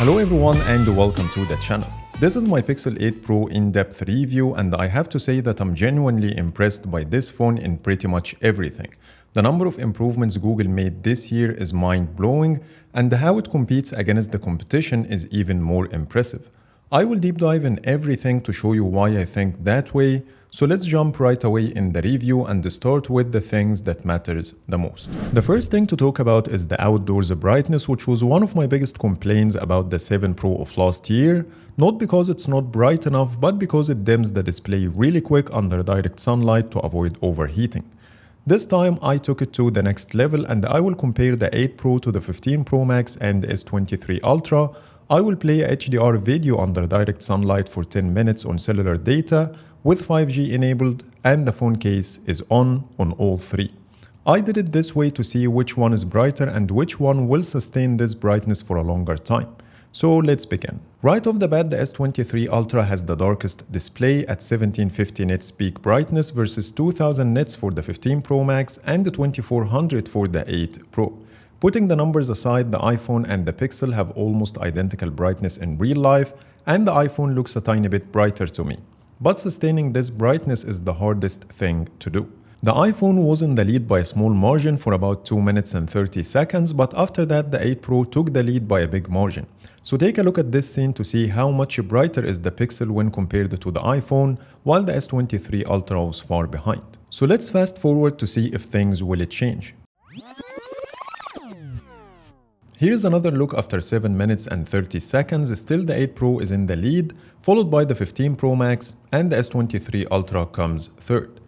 Hello everyone and welcome to the channel. This is my Pixel 8 Pro in-depth review, and I have to say that I'm genuinely impressed by this phone in pretty much everything. The number of improvements Google made this year is mind-blowing, and how it competes against the competition is even more impressive. I will deep dive in everything to show you why I think that way, so let's jump right away in the review and start with the things that matters the most. The first thing to talk about is the outdoors brightness, which was one of my biggest complaints about the 7 Pro of last year, not because it's not bright enough, but because it dims the display really quick under direct sunlight to avoid overheating. This time I took it to the next level, and I will compare the 8 Pro to the 15 Pro Max and the S23 Ultra. I will play a HDR video under direct sunlight for 10 minutes on cellular data with 5G enabled, and the phone case is on all three. I did it this way to see which one is brighter and which one will sustain this brightness for a longer time. So let's begin. Right off the bat, the S23 Ultra has the darkest display at 1750 nits peak brightness versus 2000 nits for the 15 Pro Max and 2400 for the 8 Pro. Putting the numbers aside, the iPhone and the Pixel have almost identical brightness in real life, and the iPhone looks a tiny bit brighter to me. But sustaining this brightness is the hardest thing to do. The iPhone was in the lead by a small margin for about 2 minutes and 30 seconds, but after that the 8 Pro took the lead by a big margin. So take a look at this scene to see how much brighter is the Pixel when compared to the iPhone, while the S23 Ultra was far behind. So let's fast forward to see if things will change. Here's another look after 7 minutes and 30 seconds. Still the 8 Pro is in the lead, followed by the 15 Pro Max, and the S23 Ultra comes third.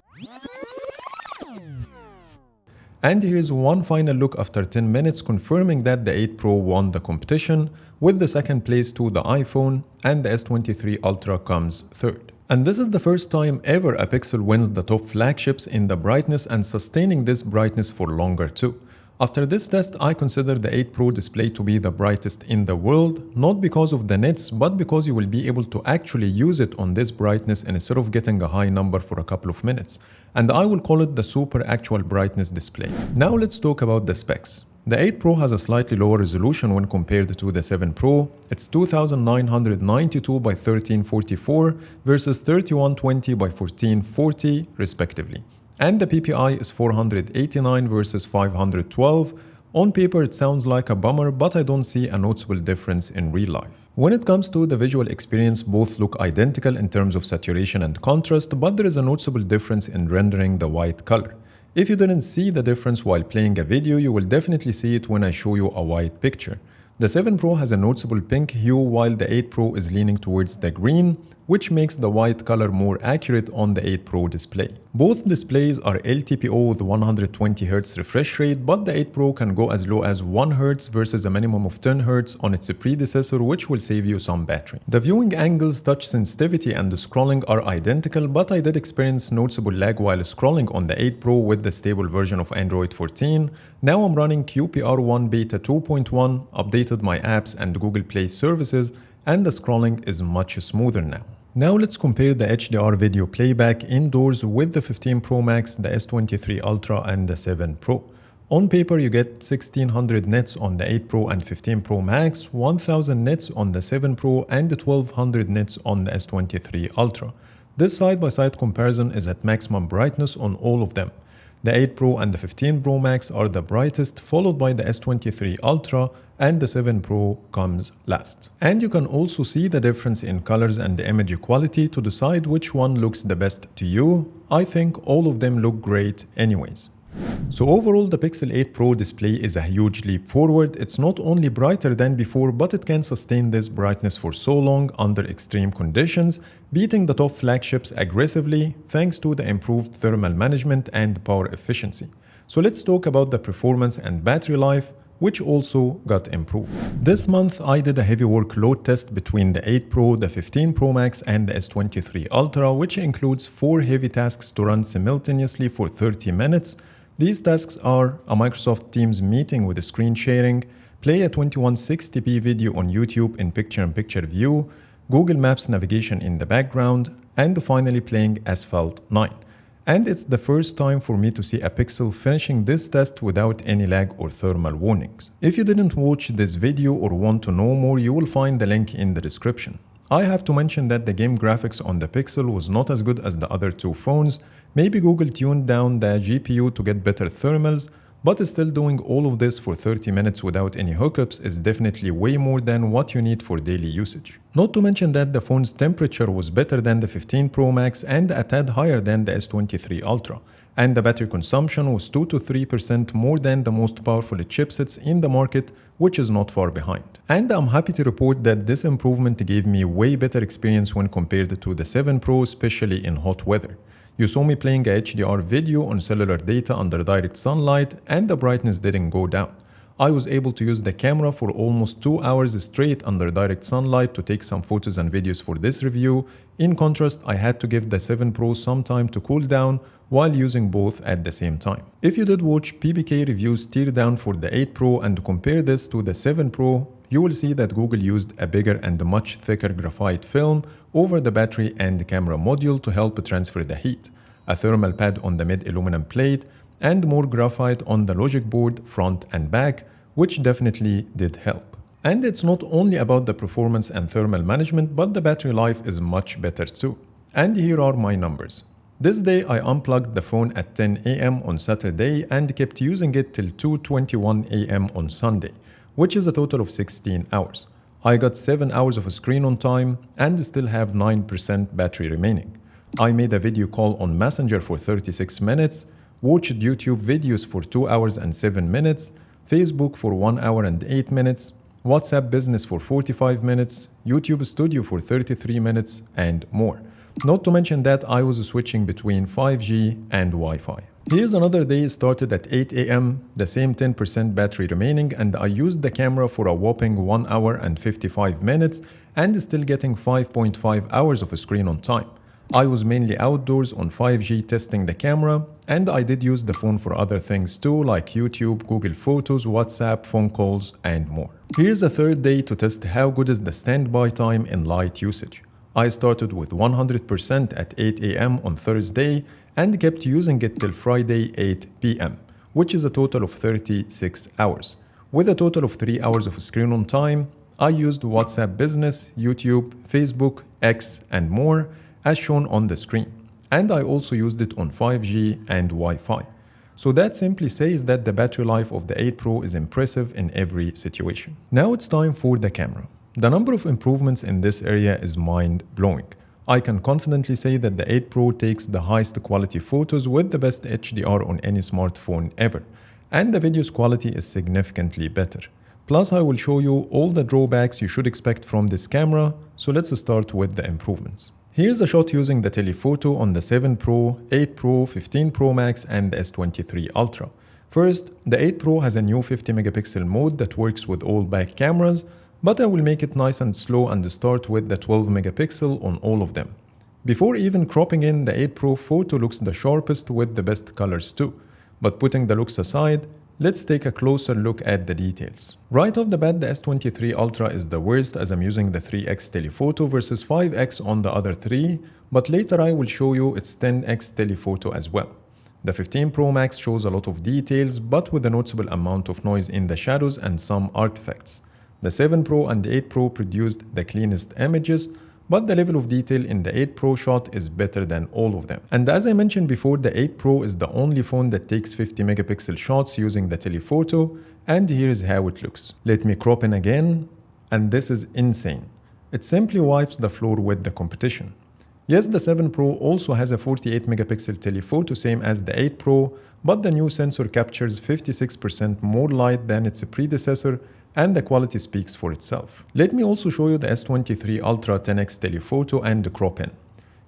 And here's one final look after 10 minutes, confirming that the 8 Pro won the competition, with the second place to the iPhone, and the S23 Ultra comes third. And this is the first time ever a Pixel wins the top flagships in the brightness and sustaining this brightness for longer too. After this test, I consider the 8 Pro display to be the brightest in the world, not because of the nits, but because you will be able to actually use it on this brightness instead of getting a high number for a couple of minutes. And I will call it the super actual brightness display. Now let's talk about the specs. The 8 Pro has a slightly lower resolution when compared to the 7 Pro. It's 2992 by 1344 versus 3120 by 1440 respectively. And the PPI is 489 versus 512. On paper it sounds like a bummer, but I don't see a noticeable difference in real life. When it comes to the visual experience, both look identical in terms of saturation and contrast, but there is a noticeable difference in rendering the white color. If you didn't see the difference while playing a video, you will definitely see it when I show you a white picture. The 7 Pro has a noticeable pink hue, while the 8 Pro is leaning towards the green, which makes the white color more accurate on the 8 Pro display. Both displays are LTPO with 120Hz refresh rate, but the 8 Pro can go as low as 1Hz versus a minimum of 10Hz on its predecessor, which will save you some battery. The viewing angles, touch sensitivity, and the scrolling are identical, but I did experience noticeable lag while scrolling on the 8 Pro with the stable version of Android 14. Now I'm running QPR1 Beta 2.1, updated my apps and Google Play services, and the scrolling is much smoother now. Now let's compare the HDR video playback indoors with the 15 Pro Max, the S23 Ultra, and the 7 Pro. On paper you get 1600 nits on the 8 Pro and 15 Pro Max, 1000 nits on the 7 Pro, and 1200 nits on the S23 Ultra. This side-by-side comparison is at maximum brightness on all of them. The 8 Pro and the 15 Pro Max are the brightest, followed by the S23 Ultra, and the 7 Pro comes last. And you can also see the difference in colors and the image quality to decide which one looks the best to you. I think all of them look great anyways. So overall, the Pixel 8 Pro display is a huge leap forward. It's not only brighter than before, but it can sustain this brightness for so long under extreme conditions, beating the top flagships aggressively thanks to the improved thermal management and power efficiency. So let's talk about the performance and battery life, which also got improved. This month I did a heavy workload test between the 8 Pro, the 15 Pro Max, and the S23 Ultra, which includes 4 heavy tasks to run simultaneously for 30 minutes. These tasks are a Microsoft Teams meeting with screen sharing, play a 2160p video on YouTube in picture-in-picture view, Google Maps navigation in the background, and finally playing Asphalt 9. And it's the first time for me to see a Pixel finishing this test without any lag or thermal warnings. If you didn't watch this video or want to know more, you will find the link in the description. I have to mention that the game graphics on the Pixel was not as good as the other two phones. Maybe Google tuned down the GPU to get better thermals, but still doing all of this for 30 minutes without any hookups is definitely way more than what you need for daily usage. Not to mention that the phone's temperature was better than the 15 Pro Max and a tad higher than the S23 Ultra, and the battery consumption was 2 to 3% more than the most powerful chipsets in the market, which is not far behind. And I'm happy to report that this improvement gave me way better experience when compared to the 7 Pro, especially in hot weather. You saw me playing a HDR video on cellular data under direct sunlight and the brightness didn't go down. I was able to use the camera for almost 2 hours straight under direct sunlight to take some photos and videos for this review. In contrast, I had to give the 7 Pro some time to cool down while using both at the same time. If you did watch PBK reviews teardown for the 8 Pro and compare this to the 7 Pro, you will see that Google used a bigger and much thicker graphite film over the battery and camera module to help transfer the heat, a thermal pad on the mid-aluminum plate, and more graphite on the logic board front and back, which definitely did help. And it's not only about the performance and thermal management, but the battery life is much better too. And here are my numbers. This day I unplugged the phone at 10 AM on Saturday and kept using it till 2:21 AM on Sunday, which is a total of 16 hours. I got 7 hours of screen on time and still have 9% battery remaining. I made a video call on Messenger for 36 minutes, watched YouTube videos for 2 hours and 7 minutes, Facebook for 1 hour and 8 minutes, WhatsApp Business for 45 minutes, YouTube Studio for 33 minutes, and more. Not to mention that I was switching between 5G and Wi-Fi. Here's another day started at 8 AM, the same 10% battery remaining, and I used the camera for a whopping 1 hour and 55 minutes and still getting 5.5 hours of screen on time. I was mainly outdoors on 5G testing the camera, and I did use the phone for other things too, like YouTube, Google Photos, WhatsApp, phone calls, and more. Here's a third day to test how good is the standby time in light usage. I started with 100% at 8 AM on Thursday and kept using it till Friday 8 PM, which is a total of 36 hours. With a total of 3 hours of screen on time, I used WhatsApp Business, YouTube, Facebook, X, and more, as shown on the screen. And I also used it on 5G and Wi-Fi. So that simply says that the battery life of the 8 Pro is impressive in every situation. Now it's time for the camera. The number of improvements in this area is mind-blowing. I can confidently say that the 8 Pro takes the highest quality photos with the best HDR on any smartphone ever, and the video's quality is significantly better. Plus, I will show you all the drawbacks you should expect from this camera, so let's start with the improvements. Here's a shot using the telephoto on the 7 Pro, 8 Pro, 15 Pro Max, and the S23 Ultra. First, the 8 Pro has a new 50 megapixel mode that works with all back cameras, but I will make it nice and slow and start with the 12 megapixel on all of them. Before even cropping in, the 8 Pro photo looks the sharpest with the best colors too. But putting the looks aside, let's take a closer look at the details. Right off the bat, the S23 Ultra is the worst as I'm using the 3x telephoto versus 5x on the other three, but later I will show you its 10x telephoto as well. The 15 Pro Max shows a lot of details, but with a noticeable amount of noise in the shadows and some artifacts. The 7 Pro and the 8 Pro produced the cleanest images, but the level of detail in the 8 Pro shot is better than all of them. And as I mentioned before, the 8 Pro is the only phone that takes 50 megapixel shots using the telephoto, and here's how it looks. Let me crop in again, and this is insane. It simply wipes the floor with the competition. Yes, the 7 Pro also has a 48 megapixel telephoto, same as the 8 Pro, but the new sensor captures 56% more light than its predecessor, and the quality speaks for itself. Let me also show you the S23 Ultra 10x telephoto and the crop in.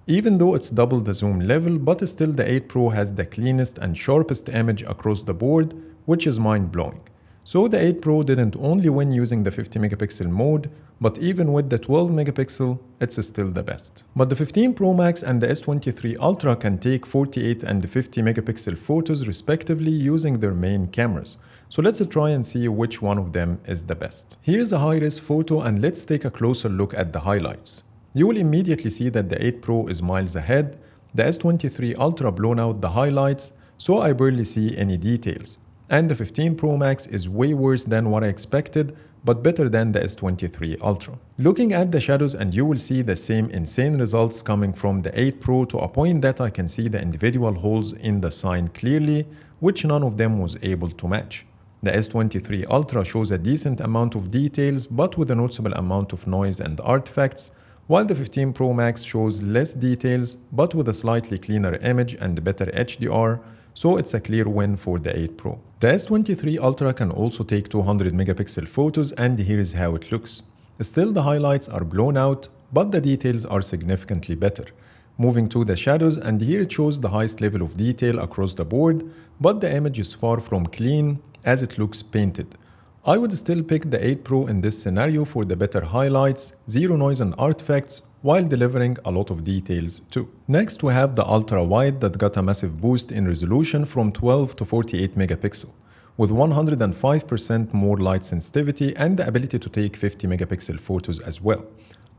Even though it's double the zoom level, but still the 8 Pro has the cleanest and sharpest image across the board, which is mind-blowing. So the 8 Pro didn't only win using the 50 megapixel mode, but even with the 12 megapixel, it's still the best. But the 15 Pro Max and the S23 Ultra can take 48 and 50 megapixel photos respectively using their main cameras. So let's try and see which one of them is the best. Here's a high-res photo and let's take a closer look at the highlights. You will immediately see that the 8 Pro is miles ahead. The S23 Ultra blown out the highlights, so I barely see any details. And the 15 Pro Max is way worse than what I expected, but better than the S23 Ultra. Looking at the shadows, and you will see the same insane results coming from the 8 Pro to a point that I can see the individual holes in the sign clearly, which none of them was able to match. The S23 Ultra shows a decent amount of details, but with a noticeable amount of noise and artifacts, while the 15 Pro Max shows less details, but with a slightly cleaner image and better HDR, so it's a clear win for the 8 Pro. The S23 Ultra can also take 200 megapixel photos, and here's how it looks. Still, the highlights are blown out, but the details are significantly better. Moving to the shadows, and here it shows the highest level of detail across the board, but the image is far from clean as it looks painted. I would still pick the 8 Pro in this scenario for the better highlights, zero noise and artifacts, while delivering a lot of details too. Next, we have the ultra wide that got a massive boost in resolution from 12 to 48 megapixel, with 105% more light sensitivity and the ability to take 50 megapixel photos as well.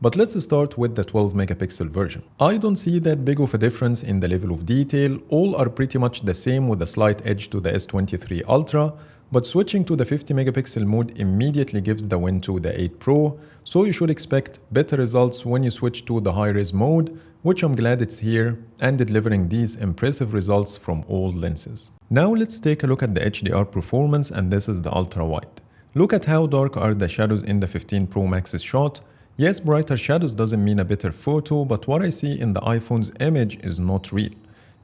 But let's start with the 12 megapixel version. I don't see that big of a difference in the level of detail. All are pretty much the same with a slight edge to the S23 Ultra, but switching to the 50 megapixel mode immediately gives the win to the 8 Pro, so you should expect better results when you switch to the high-res mode, which I'm glad it's here and delivering these impressive results from all lenses. Now let's take a look at the HDR performance, and this is the ultra-wide. Look at how dark are the shadows in the 15 Pro Max's shot. Yes, brighter shadows doesn't mean a better photo, but what I see in the iPhone's image is not real.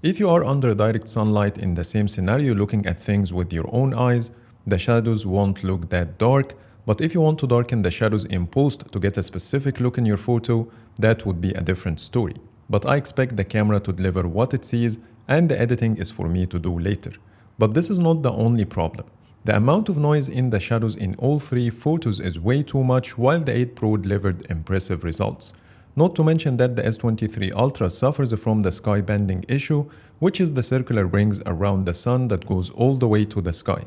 If you are under direct sunlight in the same scenario looking at things with your own eyes, the shadows won't look that dark, but if you want to darken the shadows in post to get a specific look in your photo, that would be a different story. But I expect the camera to deliver what it sees, and the editing is for me to do later. But this is not the only problem. The amount of noise in the shadows in all three photos is way too much, while the 8 Pro delivered impressive results. Not to mention that the S23 Ultra suffers from the sky banding issue, which is the circular rings around the sun that goes all the way to the sky.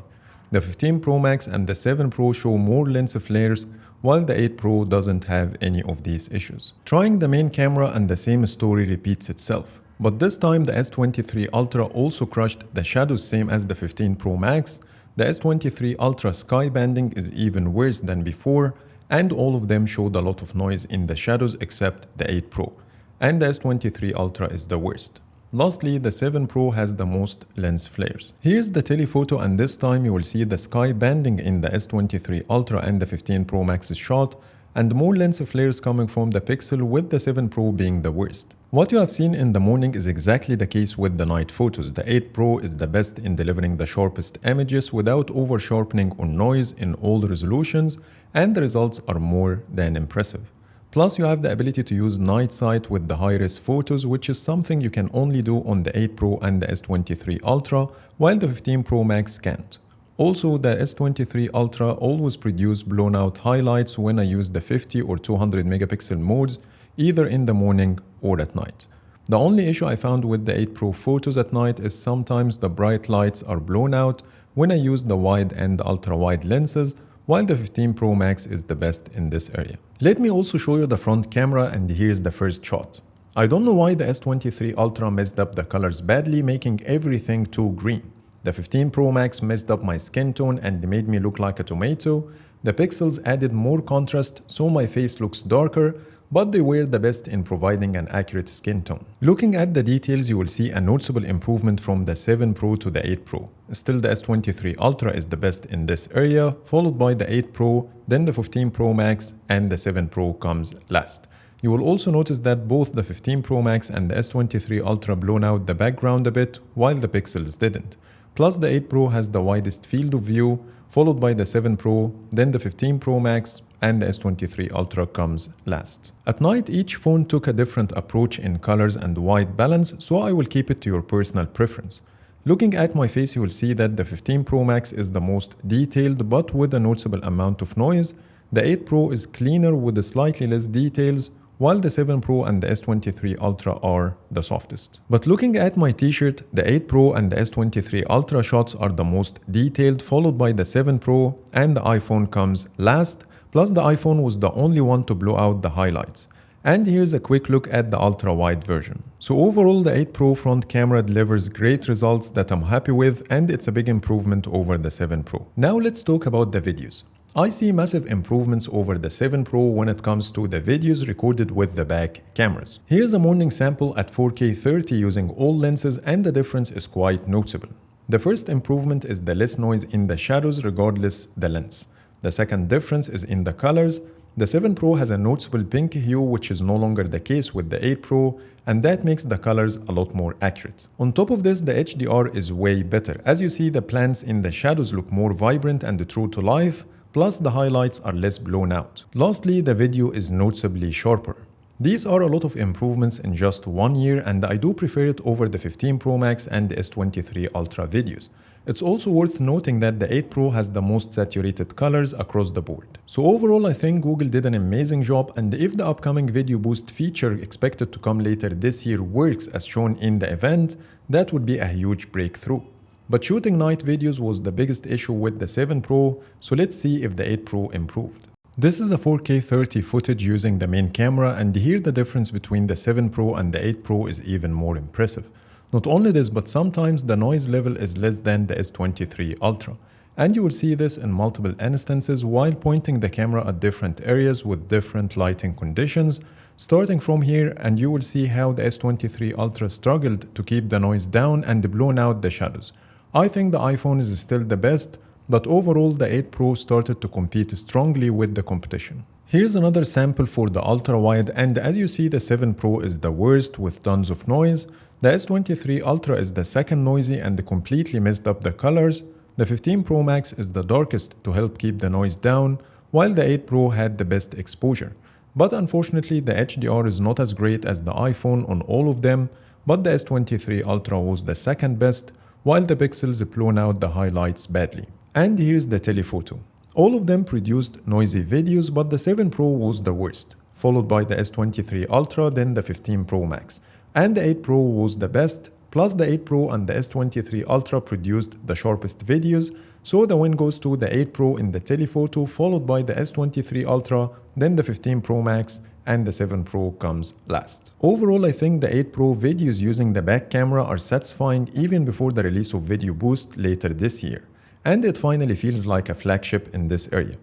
The 15 Pro Max and the 7 Pro show more lens flares, while the 8 Pro doesn't have any of these issues. Trying the main camera and the same story repeats itself. But this time the S23 Ultra also crushed the shadows same as the 15 Pro Max. The S23 Ultra sky banding is even worse than before, and all of them showed a lot of noise in the shadows except the 8 Pro, and the S23 Ultra is the worst. Lastly, the 7 Pro has the most lens flares. Here's the telephoto, and this time you will see the sky banding in the S23 Ultra and the 15 Pro Max's shot, and more lens flares coming from the Pixel, with the 7 Pro being the worst. What you have seen in the morning is exactly the case with the night photos. The 8 Pro is the best in delivering the sharpest images without over-sharpening or noise in all resolutions, and the results are more than impressive. Plus, you have the ability to use night sight with the high-res photos, which is something you can only do on the 8 Pro and the S23 Ultra, while the 15 Pro Max can't. Also, the S23 Ultra always produce blown out highlights when I use the 50 or 200 megapixel modes, either in the morning or at night. The only issue I found with the 8 Pro photos at night is sometimes the bright lights are blown out when I use the wide and ultra wide lenses, while the 15 Pro Max is the best in this area. Let me also show you the front camera, and here's the first shot. I don't know why the S23 Ultra messed up the colors badly, making everything too green. The 15 Pro Max messed up my skin tone and made me look like a tomato. The pixels added more contrast, so my face looks darker, but they were the best in providing an accurate skin tone. Looking at the details, you will see a noticeable improvement from the 7 Pro to the 8 Pro. Still, the S23 Ultra is the best in this area, followed by the 8 Pro, then the 15 Pro Max, and the 7 Pro comes last. You will also notice that both the 15 Pro Max and the S23 Ultra blown out the background a bit, while the pixels didn't. Plus, the 8 Pro has the widest field of view, followed by the 7 Pro, then the 15 Pro Max, and the S23 Ultra comes last. At night, each phone took a different approach in colors and white balance, so I will keep it to your personal preference. Looking at my face, you will see that the 15 Pro Max is the most detailed but with a noticeable amount of noise. The 8 Pro is cleaner with slightly less details, while the 7 Pro and the S23 Ultra are the softest. But looking at my t-shirt, the 8 Pro and the S23 Ultra shots are the most detailed, followed by the 7 Pro, and the iPhone comes last. Plus, the iPhone was the only one to blow out the highlights. And here's a quick look at the ultra-wide version. So overall, the 8 Pro front camera delivers great results that I'm happy with, and it's a big improvement over the 7 Pro. Now let's talk about the videos. I see massive improvements over the 7 Pro when it comes to the videos recorded with the back cameras. Here's a morning sample at 4K 30 using all lenses, and the difference is quite noticeable. The first improvement is the less noise in the shadows regardless the lens. The second difference is in the colors. The 7 Pro has a noticeable pink hue, which is no longer the case with the 8 Pro, and that makes the colors a lot more accurate. On top of this, the HDR is way better. As you see, the plants in the shadows look more vibrant and true to life, plus the highlights are less blown out. Lastly, the video is noticeably sharper. These are a lot of improvements in just 1 year, and I do prefer it over the 15 Pro Max and the S23 Ultra videos. It's also worth noting that the 8 Pro has the most saturated colors across the board. So overall, I think Google did an amazing job, and if the upcoming video boost feature expected to come later this year works as shown in the event, that would be a huge breakthrough. But shooting night videos was the biggest issue with the 7 Pro, so let's see if the 8 Pro improved. This is a 4K 30 footage using the main camera, and here the difference between the 7 Pro and the 8 Pro is even more impressive. Not only this, but sometimes the noise level is less than the S23 Ultra. And you will see this in multiple instances while pointing the camera at different areas with different lighting conditions. Starting from here, and you will see how the S23 Ultra struggled to keep the noise down and blown out the shadows. I think the iPhone is still the best, but overall the 8 Pro started to compete strongly with the competition. Here's another sample for the ultra-wide, and as you see, the 7 Pro is the worst with tons of noise. The S23 Ultra is the second noisy and completely messed up the colors. The 15 Pro Max is the darkest to help keep the noise down, while the 8 Pro had the best exposure. But unfortunately, the HDR is not as great as the iPhone on all of them, but the S23 Ultra was the second best, while the pixels blown out the highlights badly. And here's the telephoto. All of them produced noisy videos, but the 7 Pro was the worst, followed by the S23 Ultra, then the 15 Pro Max. And the 8 Pro was the best, plus the 8 Pro and the S23 Ultra produced the sharpest videos, so the win goes to the 8 Pro in the telephoto, followed by the S23 Ultra, then the 15 Pro Max, and the 7 Pro comes last. Overall, I think the 8 Pro videos using the back camera are satisfying even before the release of Video Boost later this year, and it finally feels like a flagship in this area.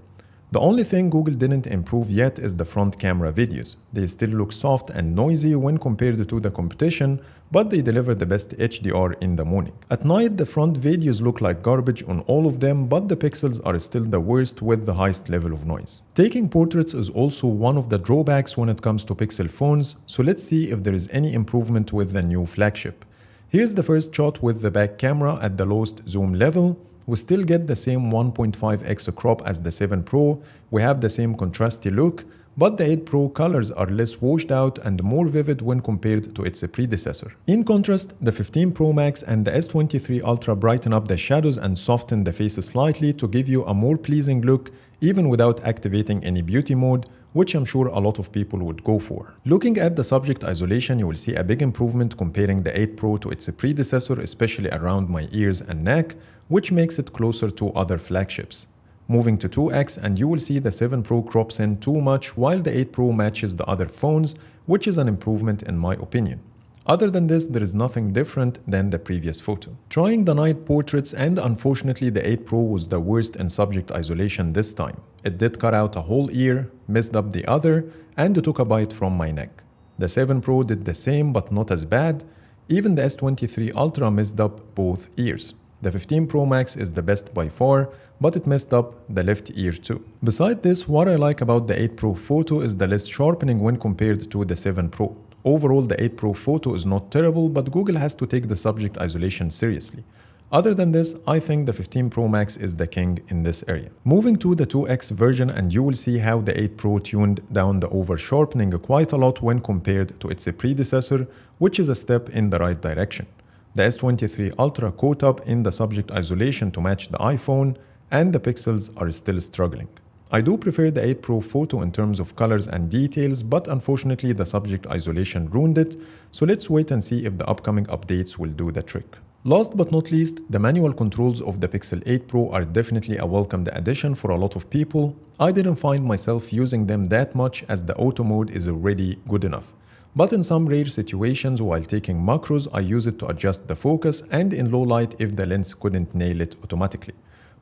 The only thing Google didn't improve yet is the front camera videos. They still look soft and noisy when compared to the competition, but they deliver the best HDR in the morning. At night, the front videos look like garbage on all of them, but the pixels are still the worst with the highest level of noise. Taking portraits is also one of the drawbacks when it comes to Pixel phones, so let's see if there is any improvement with the new flagship. Here's the first shot with the back camera at the lowest zoom level. We still get the same 1.5x crop as the 7 Pro, we have the same contrasty look, but the 8 Pro colors are less washed out and more vivid when compared to its predecessor. In contrast, the 15 Pro Max and the S23 Ultra brighten up the shadows and soften the face slightly to give you a more pleasing look, even without activating any beauty mode, which I'm sure a lot of people would go for. Looking at the subject isolation, you will see a big improvement comparing the 8 Pro to its predecessor, especially around my ears and neck, which makes it closer to other flagships. Moving to 2x, and you will see the 7 Pro crops in too much while the 8 Pro matches the other phones, which is an improvement in my opinion. Other than this, there is nothing different than the previous photo. Trying the night portraits, and unfortunately the 8 Pro was the worst in subject isolation this time. It did cut out a whole ear, messed up the other, and took a bite from my neck. The 7 Pro did the same but not as bad. Even the S23 Ultra messed up both ears. The 15 Pro Max is the best by far, but it messed up the left ear too. Besides this, what I like about the 8 Pro photo is the less sharpening when compared to the 7 Pro. Overall, the 8 Pro photo is not terrible, but Google has to take the subject isolation seriously. Other than this, I think the 15 Pro Max is the king in this area. Moving to the 2X version, and you will see how the 8 Pro tuned down the over-sharpening quite a lot when compared to its predecessor, which is a step in the right direction. The S23 Ultra caught up in the subject isolation to match the iPhone, and the pixels are still struggling. I do prefer the 8 Pro photo in terms of colors and details, but unfortunately the subject isolation ruined it, so let's wait and see if the upcoming updates will do the trick. Last but not least, the manual controls of the Pixel 8 Pro are definitely a welcomed addition for a lot of people. I didn't find myself using them that much as the auto mode is already good enough. But in some rare situations while taking macros, I use it to adjust the focus and in low light if the lens couldn't nail it automatically.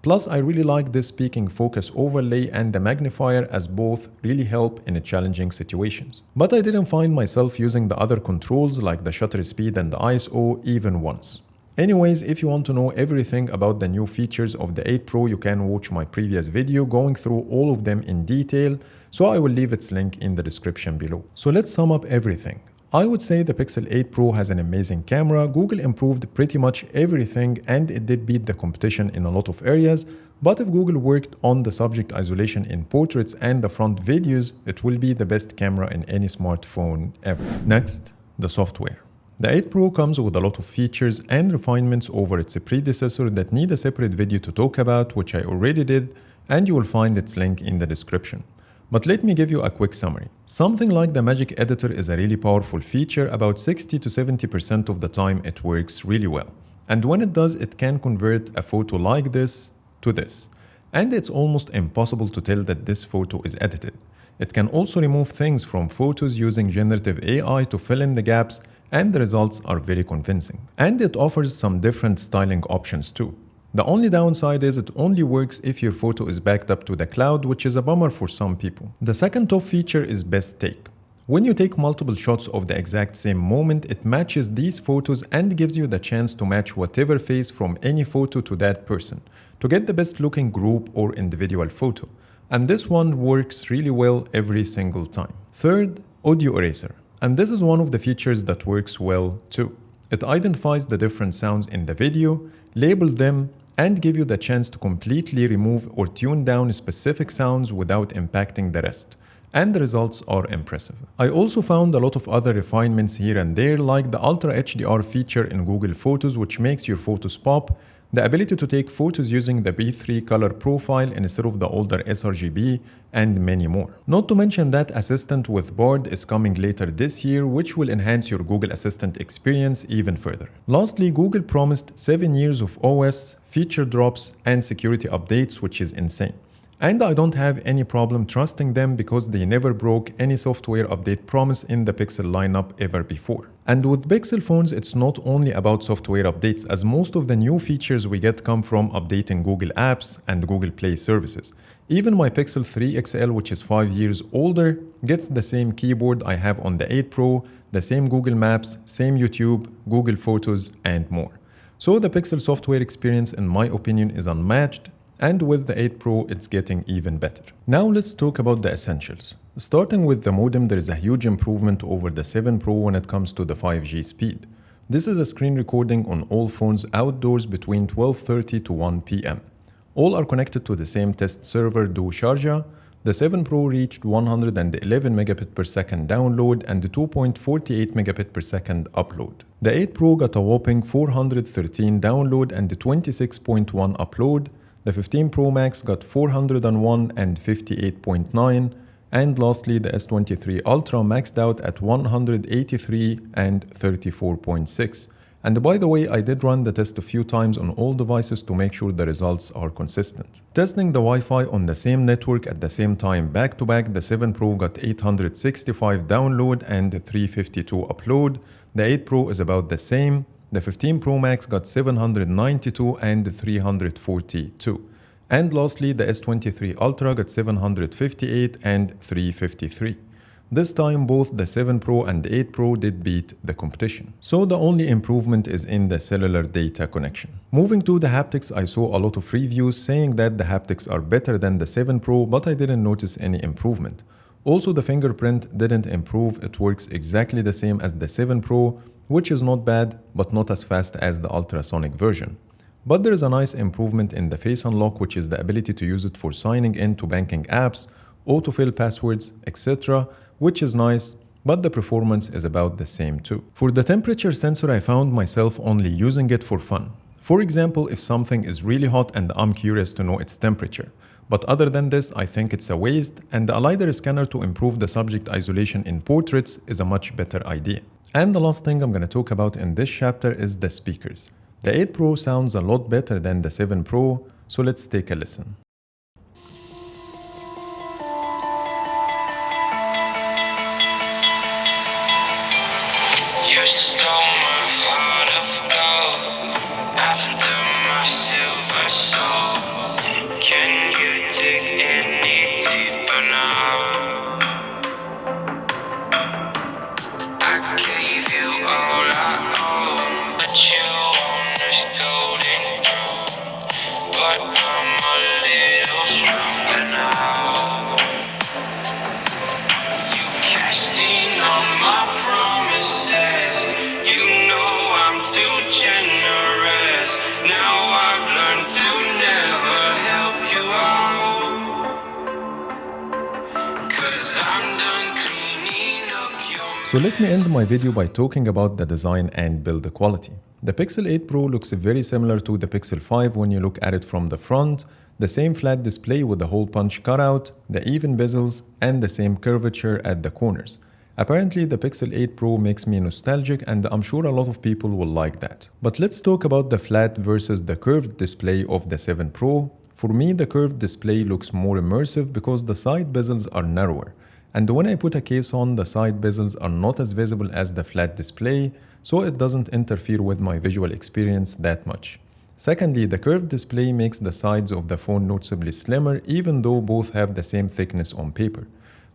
Plus, I really like this peaking focus overlay and the magnifier as both really help in challenging situations. But I didn't find myself using the other controls like the shutter speed and the ISO even once. Anyways, if you want to know everything about the new features of the 8 Pro, you can watch my previous video going through all of them in detail, so I will leave its link in the description below. So let's sum up everything. I would say the Pixel 8 Pro has an amazing camera. Google improved pretty much everything and it did beat the competition in a lot of areas. But if Google worked on the subject isolation in portraits and the front videos, it will be the best camera in any smartphone ever. Next, the software. The 8 Pro comes with a lot of features and refinements over its predecessor that need a separate video to talk about, which I already did, and you will find its link in the description. But let me give you a quick summary. Something like the Magic Editor is a really powerful feature. About 60 to 70% of the time it works really well. And when it does, it can convert a photo like this to this. And it's almost impossible to tell that this photo is edited. It can also remove things from photos using generative AI to fill in the gaps, and the results are very convincing. And it offers some different styling options too. The only downside is it only works if your photo is backed up to the cloud, which is a bummer for some people. The second top feature is Best Take. When you take multiple shots of the exact same moment, it matches these photos and gives you the chance to match whatever face from any photo to that person to get the best looking group or individual photo. And this one works really well every single time. Third, Audio Eraser. And this is one of the features that works well too. It identifies the different sounds in the video, labels them, and give you the chance to completely remove or tune down specific sounds without impacting the rest. And the results are impressive. I also found a lot of other refinements here and there, like the Ultra HDR feature in Google Photos, which makes your photos pop, the ability to take photos using the B3 color profile instead of the older sRGB, and many more. Not to mention that Assistant with Bard is coming later this year, which will enhance your Google Assistant experience even further. Lastly, Google promised 7 years of OS, feature drops, and security updates, which is insane. And I don't have any problem trusting them because they never broke any software update promise in the Pixel lineup ever before. And with Pixel phones, it's not only about software updates, as most of the new features we get come from updating Google Apps and Google Play services. Even my Pixel 3 XL, which is 5 years older, gets the same keyboard I have on the 8 Pro, the same Google Maps, same YouTube, Google Photos, and more. So the Pixel software experience, in my opinion, is unmatched. And with the 8 Pro, it's getting even better. Now let's talk about the essentials. Starting with the modem, there is a huge improvement over the 7 Pro when it comes to the 5G speed. This is a screen recording on all phones outdoors between 12:30 to 1 p.m. All are connected to the same test server do Sharjah. The 7 Pro reached 111 megabit per second download and 2.48 megabit per second upload. The 8 Pro got a whopping 413 download and 26.1 upload. The 15 Pro Max got 401 and 58.9, and lastly the S23 Ultra maxed out at 183 and 34.6. And by the way, I did run the test a few times on all devices to make sure the results are consistent. Testing the Wi-Fi on the same network at the same time back to back, the 7 Pro got 865 download and 352 upload. The 8 Pro is about the same. The 15 Pro Max got 792 and 342. And lastly, the S23 Ultra got 758 and 353. This time, both the 7 Pro and the 8 Pro did beat the competition. So the only improvement is in the cellular data connection. Moving to the haptics, I saw a lot of reviews saying that the haptics are better than the 7 Pro, but I didn't notice any improvement. Also, the fingerprint didn't improve. It works exactly the same as the 7 Pro, which is not bad, but not as fast as the ultrasonic version. But there is a nice improvement in the face unlock, which is the ability to use it for signing in to banking apps, autofill passwords, etc., which is nice, but the performance is about the same too. For the temperature sensor, I found myself only using it for fun. For example, if something is really hot and I'm curious to know its temperature. But other than this, I think it's a waste, and a LiDAR scanner to improve the subject isolation in portraits is a much better idea. And the last thing I'm going to talk about in this chapter is the speakers. The 8 Pro sounds a lot better than the 7 Pro, so let's take a listen. stole my heart of gold after my silver soul. Can you dig any deeper now? I gave you all I own, but you own this golden throne. But I'm a little stronger now. You cashed in on my promises. You know I'm too generous. Now I've learned to never help you out, 'cause I'm done cleaning up your mess. So let me end my video by talking about the design and build quality. The Pixel 8 Pro looks very similar to the Pixel 5 when you look at it from the front. The same flat display with the hole punch cutout, the even bezels, and the same curvature at the corners. Apparently, the Pixel 8 Pro makes me nostalgic, and I'm sure a lot of people will like that. But let's talk about the flat versus the curved display of the 7 Pro. For me, the curved display looks more immersive because the side bezels are narrower. And when I put a case on, the side bezels are not as visible as the flat display, so it doesn't interfere with my visual experience that much. Secondly, the curved display makes the sides of the phone noticeably slimmer, even though both have the same thickness on paper.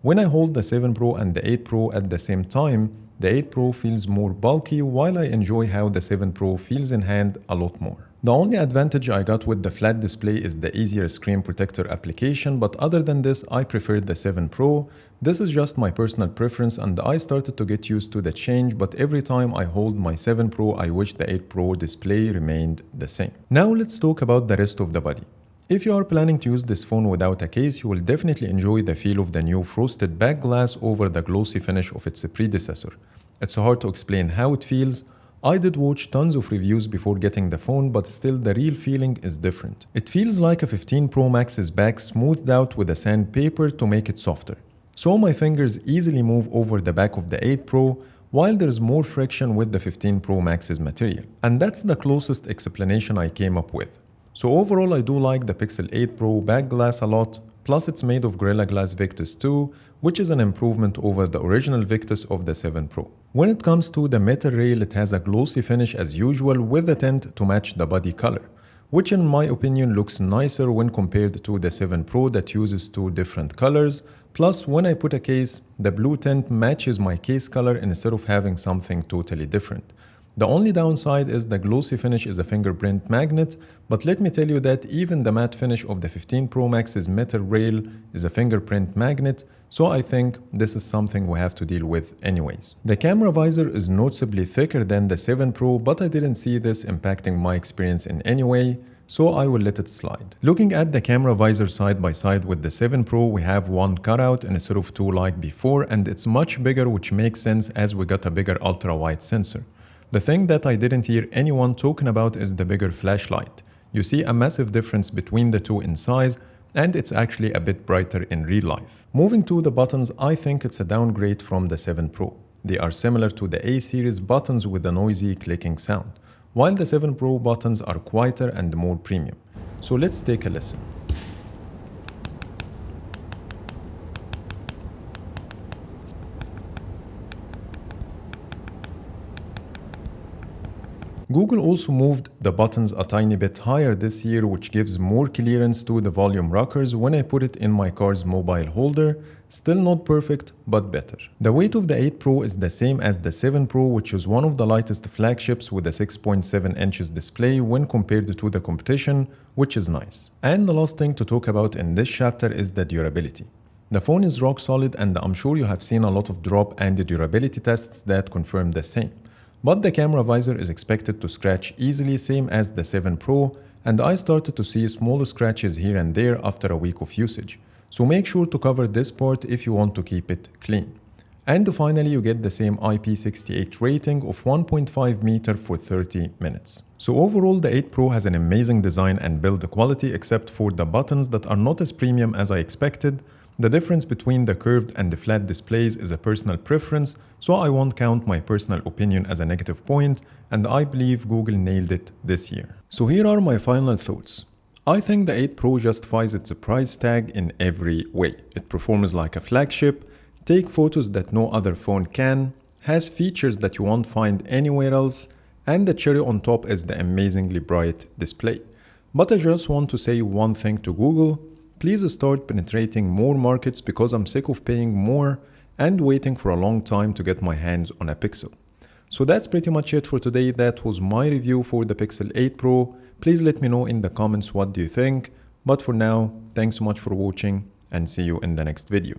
When I hold the 7 Pro and the 8 Pro at the same time, the 8 Pro feels more bulky, while I enjoy how the 7 Pro feels in hand a lot more. The only advantage I got with the flat display is the easier screen protector application, but other than this, I prefer the 7 Pro. This is just my personal preference, and I started to get used to the change, but every time I hold my 7 Pro, I wish the 8 Pro display remained the same. Now let's talk about the rest of the body. If you are planning to use this phone without a case, you will definitely enjoy the feel of the new frosted back glass over the glossy finish of its predecessor. It's hard to explain how it feels. I did watch tons of reviews before getting the phone, but still the real feeling is different. It feels like a 15 Pro Max's back smoothed out with a sandpaper to make it softer. So my fingers easily move over the back of the 8 Pro, while there's more friction with the 15 Pro Max's material. And that's the closest explanation I came up with. So overall, I do like the Pixel 8 Pro back glass a lot, plus it's made of Gorilla Glass Victus 2, which is an improvement over the original Victus of the 7 Pro. When it comes to the metal rail, it has a glossy finish as usual with a tint to match the body color, which in my opinion looks nicer when compared to the 7 Pro that uses two different colors. Plus, when I put a case, the blue tint matches my case color instead of having something totally different. The only downside is the glossy finish is a fingerprint magnet, but let me tell you that even the matte finish of the 15 Pro Max's metal rail is a fingerprint magnet, so I think this is something we have to deal with anyways. The camera visor is noticeably thicker than the 7 Pro, but I didn't see this impacting my experience in any way, so I will let it slide. Looking at the camera visor side by side with the 7 Pro, we have one cutout instead of two like before, and it's much bigger, which makes sense as we got a bigger ultra-wide sensor. The thing that I didn't hear anyone talking about is the bigger flashlight. You see a massive difference between the two in size, and it's actually a bit brighter in real life. Moving to the buttons, I think it's a downgrade from the 7 Pro. They are similar to the A series buttons with a noisy clicking sound, while the 7 Pro buttons are quieter and more premium. So let's take a listen. Google also moved the buttons a tiny bit higher this year, which gives more clearance to the volume rockers when I put it in my car's mobile holder. Still not perfect, but better. The weight of the 8 Pro is the same as the 7 Pro, which is one of the lightest flagships with a 6.7 inches display when compared to the competition, which is nice. And the last thing to talk about in this chapter is the durability. The phone is rock solid, and I'm sure you have seen a lot of drop and durability tests that confirm the same. But the camera visor is expected to scratch easily, same as the 7 Pro, and I started to see small scratches here and there after a week of usage. So make sure to cover this part if you want to keep it clean. And finally, you get the same IP68 rating of 1.5 meter for 30 minutes. So overall, the 8 Pro has an amazing design and build quality, except for the buttons that are not as premium as I expected. The difference between the curved and the flat displays is a personal preference, so I won't count my personal opinion as a negative point, and I believe Google nailed it this year. So here are my final thoughts. I think the 8 Pro justifies its price tag in every way. It performs like a flagship, take photos that no other phone can, has features that you won't find anywhere else, and the cherry on top is the amazingly bright display. But I just want to say one thing to Google: please start penetrating more markets, because I'm sick of paying more and waiting for a long time to get my hands on a Pixel. So that's pretty much it for today. That was my review for the Pixel 8 Pro. Please let me know in the comments what do you think. But for now, thanks so much for watching and see you in the next video.